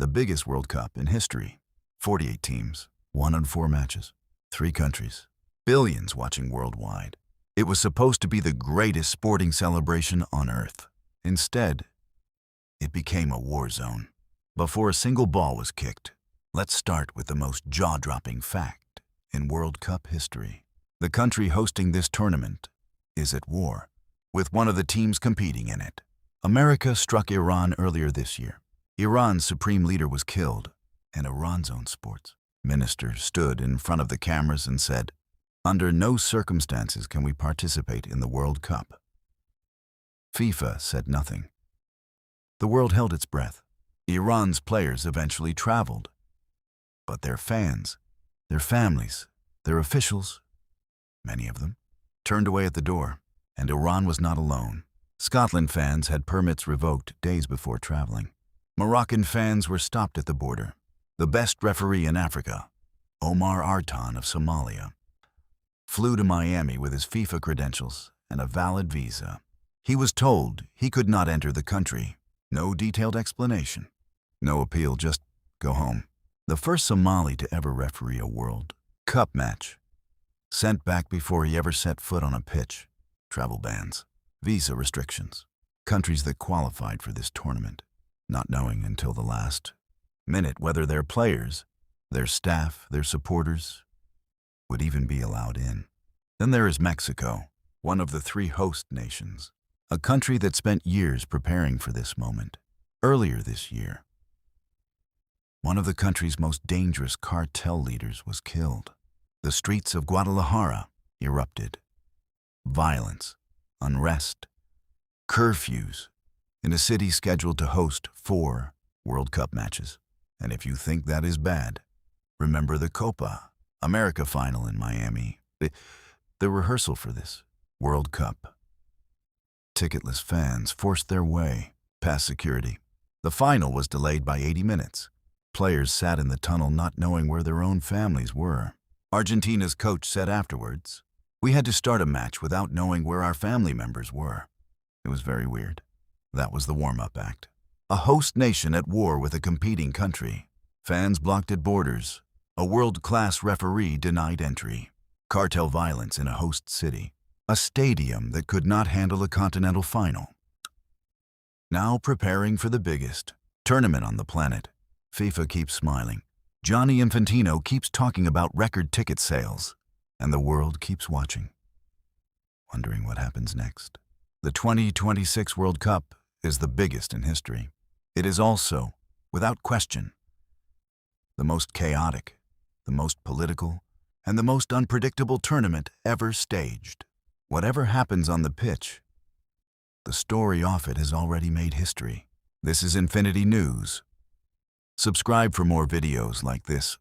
The biggest World Cup in history. 48 teams, 104 matches, 3 countries, billions watching worldwide. It was supposed to be the greatest sporting celebration on earth. Instead, it became a war zone. Before a single ball was kicked, let's start with the most jaw-dropping fact in World Cup history. The country hosting this tournament is at war with one of the teams competing in it. America struck Iran earlier this year. Iran's supreme leader was killed, and Iran's own sports minister stood in front of the cameras and said, "Under no circumstances can we participate in the World Cup." FIFA said nothing. The world held its breath. Iran's players eventually traveled, but their fans, their families, their officials, many of them, turned away at the door, and Iran was not alone. Scotland fans had permits revoked days before traveling. Moroccan fans were stopped at the border. The best referee in Africa, Omar Artan of Somalia, flew to Miami with his FIFA credentials and a valid visa. He was told he could not enter the country. No detailed explanation. No appeal, just go home. The first Somali to ever referee a World Cup match. Sent back before he ever set foot on a pitch. Travel bans, visa restrictions. Countries that qualified for this tournament, not knowing until the last minute whether their players, their staff, their supporters would even be allowed in. Then there is Mexico, one of the 3 host nations, a country that spent years preparing for this moment. Earlier this year, one of the country's most dangerous cartel leaders was killed. The streets of Guadalajara erupted. Violence, unrest, curfews in a city scheduled to host 4 World Cup matches. And if you think that is bad, remember the Copa America final in Miami. The rehearsal for this World Cup. Ticketless fans forced their way past security. The final was delayed by 80 minutes. Players sat in the tunnel not knowing where their own families were. Argentina's coach said afterwards, "We had to start a match without knowing where our family members were." It was very weird. That was the warm-up act. A host nation at war with a competing country. Fans blocked at borders. A world-class referee denied entry. Cartel violence in a host city. A stadium that could not handle a continental final. Now preparing for the biggest tournament on the planet. FIFA keeps smiling. Gianni Infantino keeps talking about record ticket sales. And the world keeps watching, wondering what happens next. The 2026 World Cup is the biggest in history. It is also, without question, the most chaotic, the most political, and the most unpredictable tournament ever staged. Whatever happens on the pitch, the story off it has already made history. This is Infinity News. Subscribe for more videos like this.